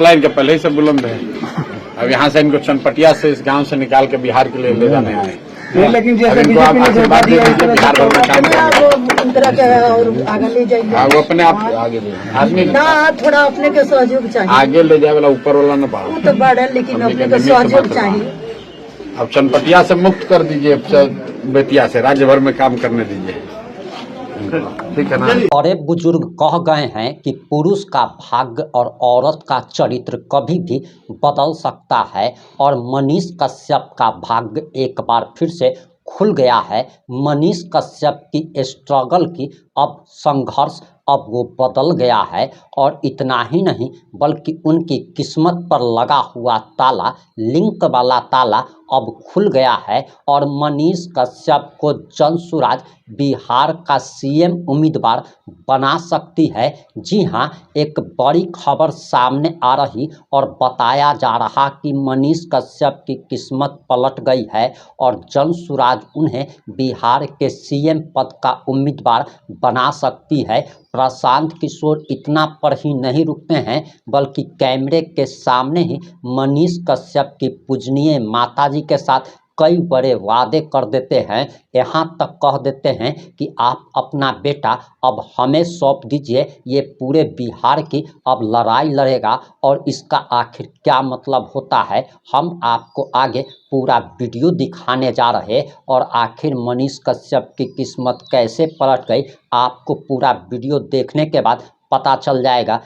Line के पहले ही से बुलंद है। अब यहाँ से इनको चनपटिया से इस गांव से निकाल के बिहार के लिए ले जाने आए। लेकिन अब इनको आप आशीर्वाद दे दीजिए, बिहार भर में काम करेंगे। वो अपने आप आगे आदमी थोड़ा अपने के सहयोग चाहिए, आगे ले जाए वाला ऊपर वाला न बढ़ा तो बढ़े, लेकिन अपने के सहयोग चाहिए। अब चनपटिया से मुक्त कर दीजिए, बेतिया से राज्य भर में काम करने दीजिए, ठीक है ना। बड़े बुजुर्ग कह गए हैं कि पुरुष का भाग्य और औरत का चरित्र कभी भी बदल सकता है और मनीष कश्यप का भाग्य एक बार फिर से खुल गया है। मनीष कश्यप की स्ट्रगल की अब संघर्ष अब वो बदल गया है और इतना ही नहीं बल्कि उनकी किस्मत पर लगा हुआ ताला, लिंक वाला ताला अब खुल गया है और मनीष कश्यप को जनसुराज बिहार का सीएम उम्मीदवार बना सकती है। जी हां, एक बड़ी खबर सामने आ रही और बताया जा रहा कि मनीष कश्यप की किस्मत पलट गई है और जनसुराज उन्हें बिहार के सीएम पद का उम्मीदवार बना सकती है। प्रशांत किशोर इतना पर ही नहीं रुकते हैं बल्कि कैमरे के सामने ही मनीष कश्यप की पूजनीय माताजी के साथ कई बड़े वादे कर देते हैं। यहाँ तक कह देते हैं कि आप अपना बेटा अब हमें सौंप दीजिए, ये पूरे बिहार की अब लड़ाई लड़ेगा और इसका आखिर क्या मतलब होता है हम आपको आगे पूरा वीडियो दिखाने जा रहे और आखिर मनीष कश्यप की किस्मत कैसे पलट गई आपको पूरा वीडियो देखने के बाद पता चल जाएगा।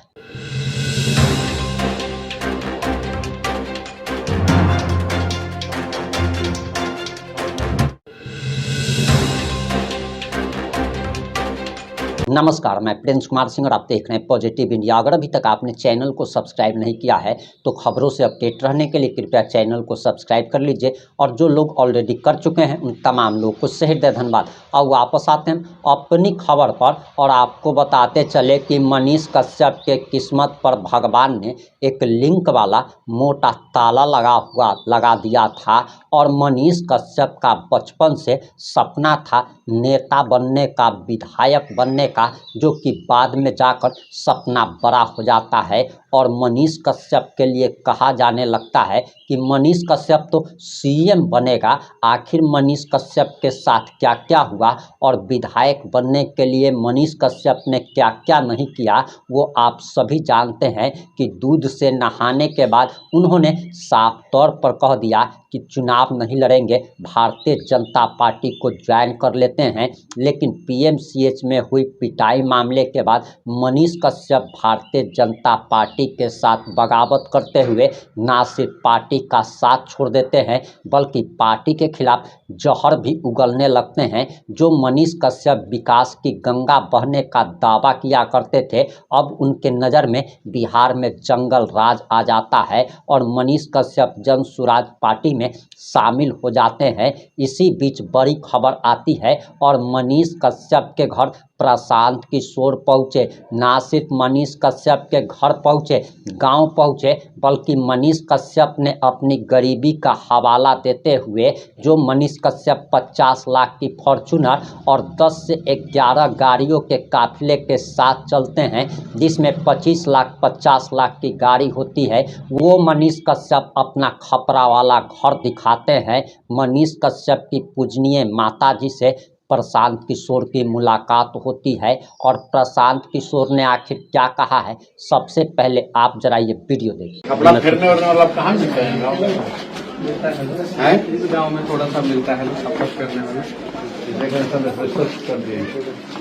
नमस्कार, मैं प्रिंस कुमार सिंह और आप देख रहे हैं पॉजिटिव इंडिया। अगर अभी तक आपने चैनल को सब्सक्राइब नहीं किया है तो खबरों से अपडेट रहने के लिए कृपया चैनल को सब्सक्राइब कर लीजिए और जो लोग ऑलरेडी कर चुके हैं उन तमाम लोगों को हृदय धन्यवाद। अब वापस आते हैं अपनी खबर पर और आपको बताते चले कि मनीष कश्यप के किस्मत पर भगवान ने एक लिंक वाला मोटा ताला लगा दिया था और मनीष कश्यप का बचपन से सपना था नेता बनने का, विधायक बनने का, जो कि बाद में जाकर सपना बड़ा हो जाता है और मनीष कश्यप के लिए कहा जाने लगता है कि मनीष कश्यप तो सीएम बनेगा। आखिर मनीष कश्यप के साथ क्या क्या हुआ और विधायक बनने के लिए मनीष कश्यप ने क्या क्या नहीं किया वो आप सभी जानते हैं कि दूध से नहाने के बाद उन्होंने साफ तौर पर कह दिया कि चुनाव नहीं लड़ेंगे, भारतीय जनता पार्टी को ज्वाइन कर लेते हैं। लेकिन पीएमसीएच में हुई पिटाई मामले के बाद मनीष कश्यप भारतीय जनता पार्टी के साथ बगावत करते हुए ना सिर्फ पार्टी का साथ छोड़ देते हैं बल्कि पार्टी के खिलाफ जहर भी उगलने लगते हैं। जो मनीष कश्यप विकास की गंगा बहने का दावा किया करते थे, अब उनके नज़र में बिहार में जंगल राज आ जाता है और मनीष कश्यप जनसुराज पार्टी में शामिल हो जाते हैं। इसी बीच बड़ी खबर आती है और मनीष कश्यप के घर प्रशांत किशोर पहुँचे। ना सिर्फ मनीष कश्यप के घर पहुँचे, गांव पहुँचे, बल्कि मनीष कश्यप ने अपनी गरीबी का हवाला देते हुए जो मनीष कश्यप 50 लाख की फॉर्च्यूनर और 10 से 11 गाड़ियों के काफिले के साथ चलते हैं, जिसमें 25 लाख 50 लाख की गाड़ी होती है, वो मनीष कश्यप अपना खपरा वाला घर दिखाते हैं। मनीष कश्यप की पूजनीय माताजी से प्रशांत किशोर की मुलाकात होती है और प्रशांत किशोर ने आखिर क्या कहा है सबसे पहले आप जरा ये वीडियो देखिए। कपड़ा फेरने वाला कहाँ मिलता है गाँव में थोड़ा सा मिलता है कपड़ा फेरने वाला,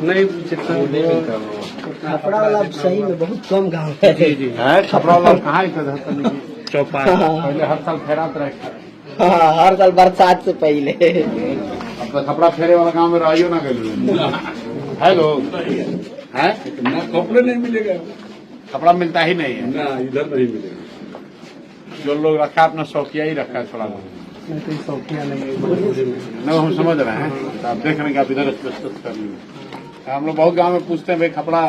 नहीं जितना कपड़ा वाला सही में बहुत कम गाँव है। कपड़ा वाला कहाँ चौपा पहले हर साल फेरात रहे। हाँ, हर साल बरसात से पहले। अब तो कपड़ा फेरे वाला गाँव में रहियो ना गए है लोग है ना, कपड़े नहीं मिलेगा, कपड़ा मिलता ही नहीं है ना, इधर नहीं मिलेगा। जो लोग रखा अपना शौकिया ही रखा है थोड़ा बहुत, शौकिया नहीं, हम समझ रहे हैं। तो आप देख रहे हैं कि आप इधर स्पष्ट कर लीजिए। हम लोग बहुत गाँव में पूछते हैं भाई कपड़ा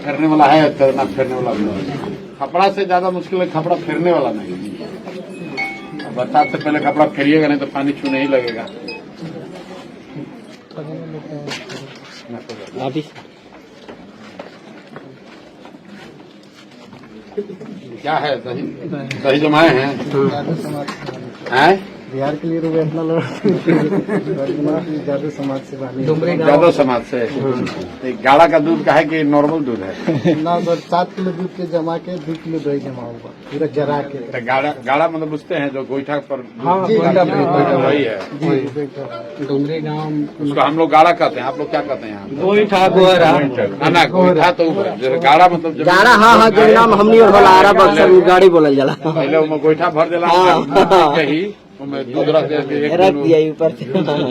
फेरने वाला है ना, फेरने वाला भी। कपड़ा से ज्यादा मुश्किल है कपड़ा फेरने वाला नहीं। बरसात से पहले कपड़ा फेरिएगा नहीं तो पानी छूने ही लगेगा। क्या है दही दही जमाए हैं हैं बिहार के लिए तो इतना जादू समाज से यादव समाज से। तो गाढ़ा का दूध का है कि नॉर्मल दूध है? ना सर 7 किलो दूध के जमा के 2 किलो दही जमा होगा पूरा जरा के। तो गाढ़ा मतलब बुझते हैं जो गोईठा पर वही है। डुमरी गांव उसको हम लोग गाढ़ा कहते हैं, आप लोग क्या कहते हैं यहाँ? गोईठा गोहरा ना गोईठा तो गाढ़ा मतलब जब गाड़ा हाँ जो नाम हमनी और होला बक्सर गाड़ी बोलल जाला। पहले उसमें गोईठा भर देला ही उसमें दूध रख दिया ऊपर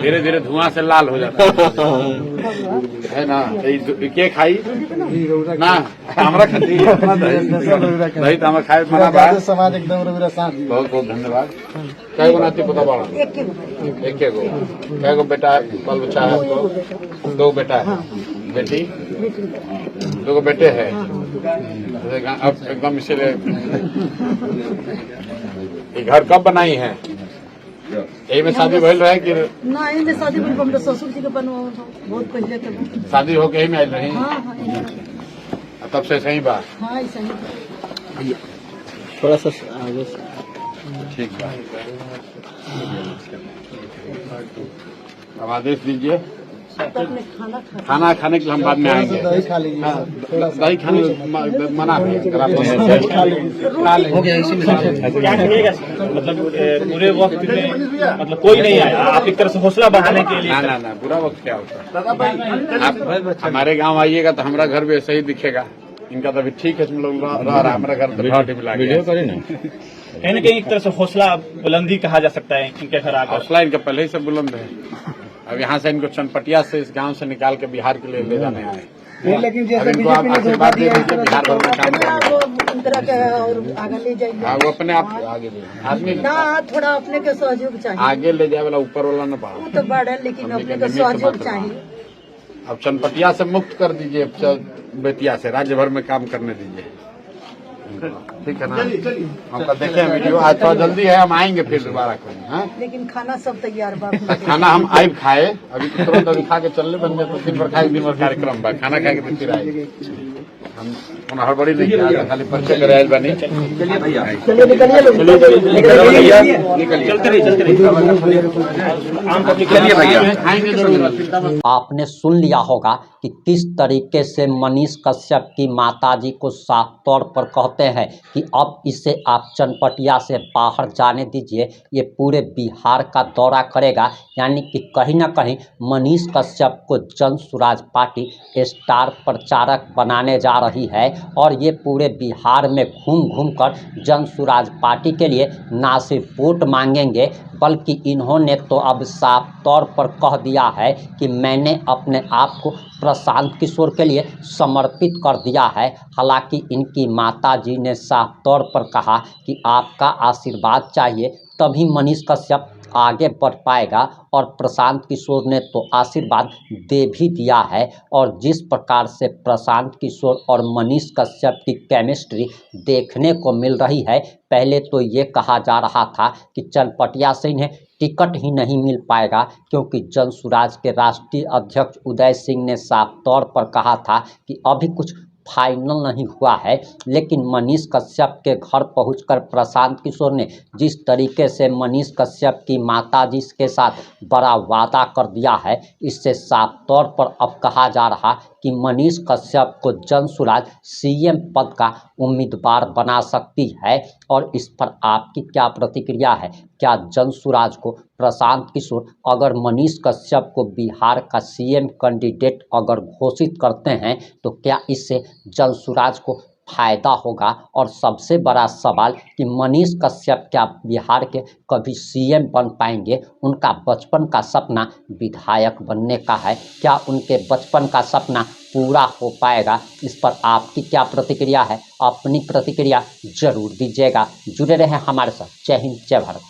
धीरे धीरे धुआं से लाल हो जाता है ना। के खाई ना हमरा खाती दही तो हमें खाए मना बा। समाज एकदम रविरा साथ। बहुत बहुत धन्यवाद। कै गो नाती पता पड़ा? एक गो। कै गो बेटा बाल बच्चा है? 2 बेटा है। बेटी? 2 गो बेटे हैं। अब एकदम इसीलिए घर कब बनाई है? यही में शादी भइल रहे कि ना? यही में शादी भइल हमरे ससुर जी के बनवा बहुत पहले के। शादी होके यही में आयल रही? हाँ तब से सही बा? हाँ ऐसा ही। थोड़ा सा आगे ठीक बा। अब आदेश दीजिए। खाना खाने के लिए हम बाद में आएंगे। दही खा लीजिए दही खाने मना है। हो गया इसी में क्या कहिएगा मतलब पूरे वक्त में मतलब कोई नहीं आया, आप एक तरह से हौसला बढ़ाने के लिए? ना बुरा वक्त क्या होता है? आप हमारे गांव आइएगा तो हमारा घर भी ऐसे ही दिखेगा। इनका तो अभी ठीक है, तुम लोग रह रहा है, हमारा घर तो वीडियो करे ना। कहीं न कहीं एक तरह से हौसला बुलंदी कहा जा सकता है इनके घर आकर। हौसला इनका पहले ही से बुलंद है। अब यहाँ से इनको चनपटिया से इस गांव से निकाल के बिहार के लिए ले जाने आए। लेकिन अब इनको आप आशीर्वाद दे दीजिए, बिहार भर में काम करेंगे। और आगे ले जाइए। हाँ, वो अपने आप आगे ले आदमी ना थोड़ा अपने के सहयोग चाहिए। आगे ले जाए वाला ऊपर वाला न पड़ा। वो तो बड़ा लेकिन अपने के सहयोग चाहिए। अब चनपटिया से मुक्त कर दीजिए, बेतिया से राज्य भर में काम करने दीजिए। ठीक है ना? हमका देखे वीडियो आज थोड़ा जल्दी है, हम आएंगे फिर दोबारा करेंगे। हाँ, लेकिन खाना सब तैयार बा। खाना हम आइब खाए, अभी तो तुरंत अभी खा के चलने बन गए तो दिन भर खाए, दिन भर कार्यक्रम बा, खाना खा के फिर आएंगे। हम हड़बड़ी नहीं किया, खाली परिचय करे आयल बनी। चलिए निकलिए आपने सुन लिया होगा कि किस तरीके से मनीष कश्यप की माताजी को साफ तौर पर कहते हैं कि अब इसे आप चनपटिया से बाहर जाने दीजिए, ये पूरे बिहार का दौरा करेगा। यानी कि कहीं ना कहीं मनीष कश्यप को जन सुराज पार्टी स्टार प्रचारक बनाने जा रही है और ये पूरे बिहार में घूम घूम कर जन सुराज पार्टी के लिए ना सिर्फ वोट मांगेंगे बल्कि इन्होंने तो अब साफ तौर पर कह दिया है कि मैंने अपने आप को प्रशांत किशोर के लिए समर्पित कर दिया है। हालांकि इनकी माताजी ने साफ तौर पर कहा कि आपका आशीर्वाद चाहिए तभी मनीष कश्यप आगे बढ़ पाएगा और प्रशांत किशोर ने तो आशीर्वाद दे भी दिया है। और जिस प्रकार से प्रशांत किशोर और मनीष कश्यप की केमिस्ट्री देखने को मिल रही है, पहले तो ये कहा जा रहा था कि चनपटिया से इन्हें टिकट ही नहीं मिल पाएगा क्योंकि जन सुराज के राष्ट्रीय अध्यक्ष उदय सिंह ने साफ तौर पर कहा था कि अभी कुछ फाइनल नहीं हुआ है। लेकिन मनीष कश्यप के घर पहुंचकर प्रशांत किशोर ने जिस तरीके से मनीष कश्यप की माताजी के साथ बड़ा वादा कर दिया है, इससे साफ तौर पर अब कहा जा रहा कि मनीष कश्यप को जन सुराज सीएम पद का उम्मीदवार बना सकती है। और इस पर आपकी क्या प्रतिक्रिया है? क्या जन सुराज को प्रशांत किशोर अगर मनीष कश्यप को बिहार का सीएम कैंडिडेट अगर घोषित करते हैं तो क्या इससे जन सुराज को फायदा होगा? और सबसे बड़ा सवाल कि मनीष कश्यप क्या बिहार के कभी सीएम बन पाएंगे? उनका बचपन का सपना विधायक बनने का है, क्या उनके बचपन का सपना पूरा हो पाएगा? इस पर आपकी क्या प्रतिक्रिया है? अपनी प्रतिक्रिया जरूर दीजिएगा। जुड़े रहें हमारे साथ। जय हिंद, जय भारत।